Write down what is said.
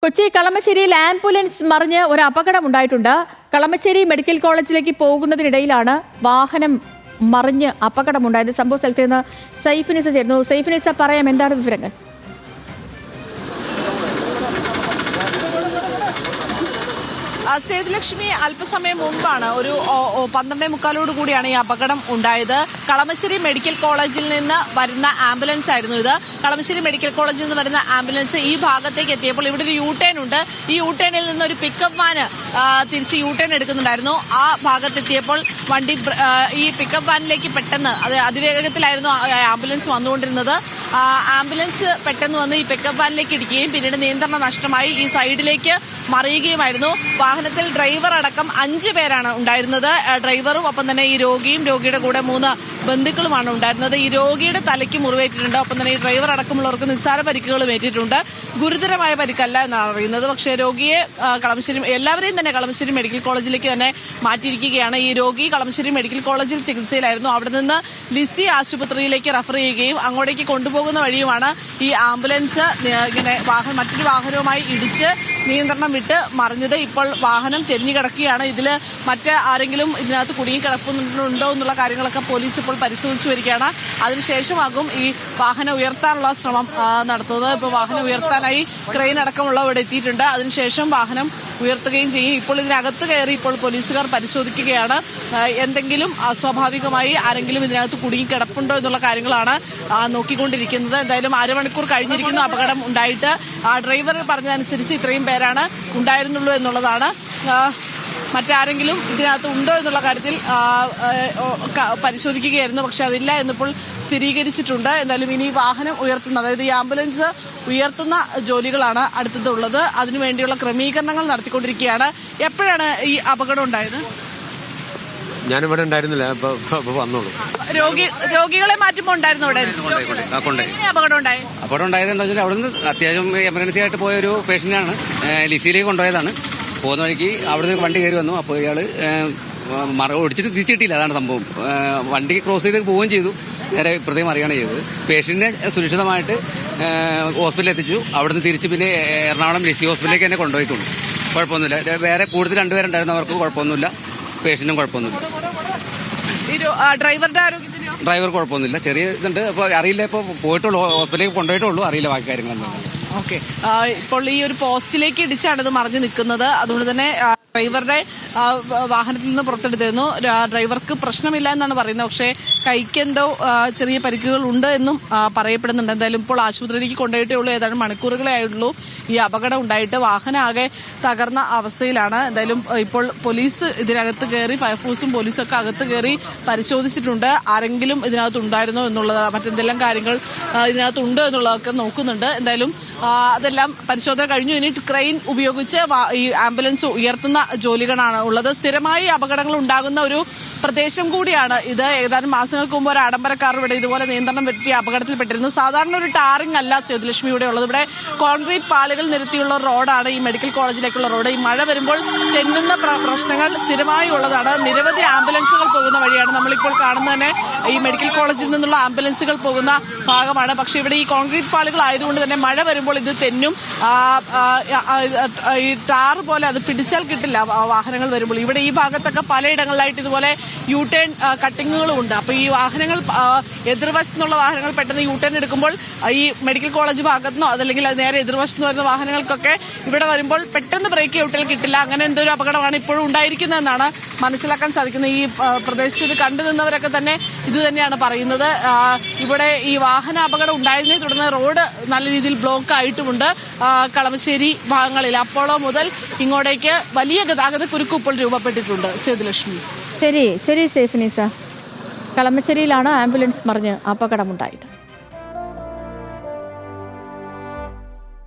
Kochi കളമശ്ശേരിയിൽ ambulance മറിഞ്ഞ് ഒരു അപകടം ഉണ്ടായിട്ടുണ്ട്. കളമശ്ശേരി മെഡിക്കൽ കോളേജിലേക്ക് പോകുന്നതിനിടയിലാണ് വാഹനം മറിഞ്ഞ് അപകടമുണ്ടായത്. സംഭവ സ്ഥലത്ത് നിന്ന് സൈഫിനിസ ചേരുന്നു. സൈഫിനിസ, പറയാം, എന്താണ് വിവരങ്ങൾ? സേതുലക്ഷ്മി, അല്പസമയം മുമ്പാണ് ഒരു 12:45 കൂടിയാണ് ഈ അപകടം ഉണ്ടായത്. കളമശ്ശേരി മെഡിക്കൽ കോളേജിൽ നിന്ന് വരുന്ന ആംബുലൻസ് ആയിരുന്നു ഇത്. കളമശ്ശേരി മെഡിക്കൽ കോളേജിൽ നിന്ന് വരുന്ന ആംബുലൻസ് ഈ ഭാഗത്തേക്ക് എത്തിയപ്പോൾ ഇവിടെ ഒരു യൂട്ടേൺ ഉണ്ട്. ഈ യൂട്ടേണിൽ നിന്ന് ഒരു പിക്കപ്പ് വാന് തിരിച്ച് യൂട്ടേൺ എടുക്കുന്നുണ്ടായിരുന്നു. ആ ഭാഗത്തെത്തിയപ്പോൾ വണ്ടി ഈ പിക്കപ്പ് വാനിലേക്ക് പെട്ടെന്ന്, അത് അതിവേഗത്തിലായിരുന്നു ആംബുലൻസ് വന്നുകൊണ്ടിരുന്നത്. ആംബുലൻസ് പെട്ടെന്ന് വന്ന് ഈ പിക്കപ്പ് വാനിലേക്ക് ഇടിക്കുകയും പിന്നീട് നിയന്ത്രണം നഷ്ടമായി ഈ സൈഡിലേക്ക് മറിയുകയുമായിരുന്നു. വാഹനത്തിൽ ഡ്രൈവർ അടക്കം 5 പേരാണ് ഉണ്ടായിരുന്നത്. ഡ്രൈവറും ഒപ്പം തന്നെ ഈ രോഗിയും രോഗിയുടെ കൂടെ 3 ബന്ധുക്കളുമാണ് ഉണ്ടായിരുന്നത്. ഈ രോഗിയുടെ തലയ്ക്ക് മുറിവേറ്റിട്ടുണ്ട്. ഒപ്പം തന്നെ ഈ ഡ്രൈവർ അടക്കമുള്ളവർക്ക് നിസ്സാര പരിക്കുകളും ഏറ്റിട്ടുണ്ട്. ഗുരുതരമായ പരിക്കല്ല എന്നാണ് അറിയുന്നത്. പക്ഷേ രോഗിയെ എല്ലാവരെയും തന്നെ കളമശ്ശേരി മെഡിക്കൽ കോളേജിലേക്ക് തന്നെ മാറ്റിയിരിക്കുകയാണ്. ഈ രോഗി കളമശ്ശേരി മെഡിക്കൽ കോളേജിൽ ചികിത്സയിലായിരുന്നു. അവിടെ നിന്ന് ലിസി ആശുപത്രിയിലേക്ക് റഫർ ചെയ്യുകയും അങ്ങോട്ടേക്ക് കൊണ്ടുപോകുന്ന വഴിയുമാണ് ഈ ആംബുലൻസ് ഇങ്ങനെ മറ്റൊരു വാഹനവുമായി ഇടിച്ച് നിയന്ത്രണം വിട്ട് മറിഞ്ഞത്. ഇപ്പോൾ വാഹനം ചെരിഞ്ഞു കിടക്കുകയാണ്. ഇതിൽ ആരെങ്കിലും ഇതിനകത്ത് കുടുങ്ങി കിടക്കുന്നുണ്ടോ എന്നുള്ള കാര്യങ്ങളൊക്കെ പോലീസ് ഇപ്പോൾ പരിശോധിച്ചു വരികയാണ്. അതിനുശേഷമാകും ഈ വാഹനം ഉയർത്താനുള്ള ശ്രമം നടത്തുന്നത്. ഇപ്പോൾ വാഹനം ഉയർത്താനായി ക്രെയിൻ അടക്കമുള്ള ഇവിടെ എത്തിയിട്ടുണ്ട്. അതിനുശേഷം വാഹനം ഉയർത്തുകയും ചെയ്യും. ഇപ്പോൾ ഇതിനകത്ത് കയറി ഇപ്പോൾ പോലീസുകാർ പരിശോധിക്കുകയാണ്. എന്തെങ്കിലും അസ്വാഭാവികമായി ആരെങ്കിലും ഇതിനകത്ത് കുടുങ്ങി കിടപ്പുണ്ടോ എന്നുള്ള കാര്യങ്ങളാണ് നോക്കിക്കൊണ്ടിരിക്കുന്നത്. എന്തായാലും അരമണിക്കൂർ കഴിഞ്ഞിരിക്കുന്നു അപകടം ഉണ്ടായിട്ട്. ഡ്രൈവർ പറഞ്ഞതനുസരിച്ച് ഇത്രയും പേരാണ് ഉണ്ടായിരുന്നുള്ളൂ എന്നുള്ളതാണ്. മറ്റാരെങ്കിലും ഇതിനകത്ത് ഉണ്ടോ എന്നുള്ള കാര്യത്തിൽ പരിശോധിക്കുകയായിരുന്നു. പക്ഷെ അതില്ല എന്നിപ്പോൾ സ്ഥിരീകരിച്ചിട്ടുണ്ട്. എന്തായാലും ഇനി വാഹനം ഉയർത്തുന്ന, അതായത് ഈ ആംബുലൻസ് ഉയർത്തുന്ന ജോലികളാണ് അടുത്തതുള്ളത്. അതിനുവേണ്ടിയുള്ള ക്രമീകരണങ്ങൾ നടത്തിക്കൊണ്ടിരിക്കുകയാണ്. എപ്പോഴാണ് ഈ അപകടം ഉണ്ടായത്? ഞാനിവിടെ ഉണ്ടായിരുന്നില്ല, വന്നോളൂ. രോഗികളെ മാറ്റുമ്പോൾ ഉണ്ടായിരുന്നു ഇവിടെ. അപകടം ഉണ്ടായത് എന്താ വെച്ചാൽ അവിടുന്ന് അത്യാവശ്യം എമർജൻസി ആയിട്ട് പോയ ഒരു പേഷ്യന്റാണ്. ലിസിയിലേക്ക് കൊണ്ടുപോയതാണ്. പോകുന്ന വഴിക്ക് അവിടുന്ന് വണ്ടി കയറി വന്നു. അപ്പോൾ ഇയാള് ഓടിച്ചിട്ട് തിരിച്ചിട്ടില്ല. അതാണ് സംഭവം. വണ്ടി ക്രോസ് ചെയ്ത് പോവുകയും ചെയ്തു. നേരെ ഇപ്പുറത്തേക്ക് മറിയാണ് ചെയ്തത്. പേഷ്യന്റിനെ സുരക്ഷിതമായിട്ട് ഹോസ്പിറ്റലിൽ എത്തിച്ചു. അവിടുന്ന് തിരിച്ച് പിന്നെ എറണാകുളം ലിസി ഹോസ്പിറ്റലിലേക്ക് തന്നെ കൊണ്ടുപോയിട്ടുണ്ട്. കുഴപ്പമൊന്നുമില്ല. വേറെ കൂടുതൽ 2 പേരുണ്ടായിരുന്നു. അവർക്ക് കുഴപ്പമൊന്നുമില്ല. പേഷ്യന്റും കുഴപ്പമൊന്നുമില്ല. ഡ്രൈവർ കുഴപ്പമൊന്നുമില്ല. ചെറിയ ഇതുണ്ട്. അപ്പോൾ അറിയില്ല, ഇപ്പോൾ പോയിട്ടുള്ളൂ, ഹോസ്പിറ്റലിലേക്ക് കൊണ്ടുപോയിട്ടുള്ളൂ. അറിയില്ല ബാക്കി കാര്യങ്ങളെന്താണ്. ഓക്കെ, ഇപ്പോൾ ഈ ഒരു പോസ്റ്റിലേക്ക് ഇടിച്ചാണ് ഇത് മറിഞ്ഞു നിൽക്കുന്നത്. അതുകൊണ്ട് തന്നെ ഡ്രൈവറുടെ വാഹനത്തിൽ നിന്ന് പുറത്തെടുത്തിരുന്നു. ഡ്രൈവർക്ക് പ്രശ്നമില്ല എന്നാണ് പറയുന്നത്. പക്ഷേ കൈക്കെന്തോ ചെറിയ പരിക്കുകൾ ഉണ്ട് എന്നും പറയപ്പെടുന്നുണ്ട്. എന്തായാലും ഇപ്പോൾ ആശുപത്രിയിലേക്ക് കൊണ്ടുപോയിട്ടേ ഉള്ളൂ. ഏതാണ്ട് മണിക്കൂറുകളേ ആയുള്ളൂ ഈ അപകടം ഉണ്ടായിട്ട്. വാഹനം ആകെ തകർന്ന അവസ്ഥയിലാണ്. എന്തായാലും ഇപ്പോൾ പോലീസ് ഇതിനകത്ത് കയറി, ഫയർഫോഴ്സും പോലീസും ഒക്കെ അകത്ത് കയറി പരിശോധിച്ചിട്ടുണ്ട്. ആരെങ്കിലും ഇതിനകത്ത് ഉണ്ടായിരുന്നോ എന്നുള്ളത്, മറ്റെന്തെല്ലാം കാര്യങ്ങൾ ഇതിനകത്ത് ഉണ്ടോ എന്നുള്ളതൊക്കെ നോക്കുന്നുണ്ട്. എന്തായാലും അതെല്ലാം പരിശോധന കഴിഞ്ഞു. ഇനി ക്രെയിൻ ഉപയോഗിച്ച് ഈ ആംബുലൻസ് ഉയർത്തുന്ന ജോലികളാണ് ഉള്ളത്. സ്ഥിരമായി അപകടങ്ങൾ ഉണ്ടാകുന്ന ഒരു പ്രദേശം കൂടിയാണ് ഇത്. ഏതാനും മാസങ്ങൾക്ക് മുമ്പ് ഒരു ആഡംബരക്കാർ ഇവിടെ ഇതുപോലെ നിയന്ത്രണം പറ്റിയ അപകടത്തിൽപ്പെട്ടിരുന്നു. സാധാരണ ഒരു ടാറിംഗ് അല്ല സേതുലക്ഷ്മി ഇവിടെ ഉള്ളത്. ഇവിടെ കോൺക്രീറ്റ് പാളികൾ നിരത്തിയുള്ള റോഡാണ് ഈ മെഡിക്കൽ കോളേജിലേക്കുള്ള റോഡ്. ഈ മഴ വരുമ്പോൾ തെന്നുന്ന പ്രശ്നങ്ങൾ സ്ഥിരമായി ഉള്ളതാണ്. നിരവധി ആംബുലൻസുകൾ പോകുന്ന വഴിയാണ് നമ്മളിപ്പോൾ കാണുന്നത്. തന്നെ ഈ മെഡിക്കൽ കോളേജിൽ നിന്നുള്ള ആംബുലൻസുകൾ പോകുന്ന ഭാഗമാണ്. പക്ഷേ ഇവിടെ ഈ കോൺക്രീറ്റ് പാളികൾ ആയതുകൊണ്ട് തന്നെ മഴ വരുമ്പോൾ ഇത് തെന്നും. ഈ ടാർ പോലെ അത് പിടിച്ചാൽ കിട്ടില്ല വാഹനങ്ങൾ വരുമ്പോൾ. ഇവിടെ ഈ ഭാഗത്തൊക്കെ പലയിടങ്ങളിലായിട്ട് ഇതുപോലെ യൂടേൺ കട്ടിങ്ങുകളും ഉണ്ട്. അപ്പോൾ ഈ വാഹനങ്ങൾ, എതിർവശത്തുനിന്നുള്ള വാഹനങ്ങൾ പെട്ടെന്ന് യൂടേൺ എടുക്കുമ്പോൾ ഈ മെഡിക്കൽ കോളേജ് ഭാഗത്തുനിന്നോ അതല്ലെങ്കിൽ അത് നേരെ എതിർവശത്ത് വരുന്ന വാഹനങ്ങൾക്കൊക്കെ ഇവിടെ വരുമ്പോൾ പെട്ടെന്ന് ബ്രേക്ക് ഔട്ടിൽ കിട്ടില്ല. അങ്ങനെ എന്തൊരു അപകടമാണ് ഇപ്പോഴും ഉണ്ടായിരിക്കുന്നതെന്നാണ് മനസ്സിലാക്കാൻ സാധിക്കുന്നത്. ഈ പ്രദേശത്ത് ഇത് കണ്ടു നിന്നവരൊക്കെ തന്നെ ഇത് തന്നെയാണ് പറയുന്നത്. ഇവിടെ ഈ വാഹന അപകടം ഉണ്ടായതിനെ തുടർന്ന് റോഡ് നല്ല രീതിയിൽ ബ്ലോക്ക് ആയിട്ടുമുണ്ട്. കളമശ്ശേരി ഭാഗങ്ങളിൽ അപ്പോളോ മുതൽ ഇങ്ങോട്ടേക്ക് വലിയ ഗതാഗത കുരുക്ക് ഇപ്പോൾ രൂപപ്പെട്ടിട്ടുണ്ട്. സേതുലക്ഷ്മി. ശരി സേഫിനിസ. കളമശ്ശേരിയിലാണ് ആംബുലൻസ് മറിഞ്ഞ് അപകടമുണ്ടായത്.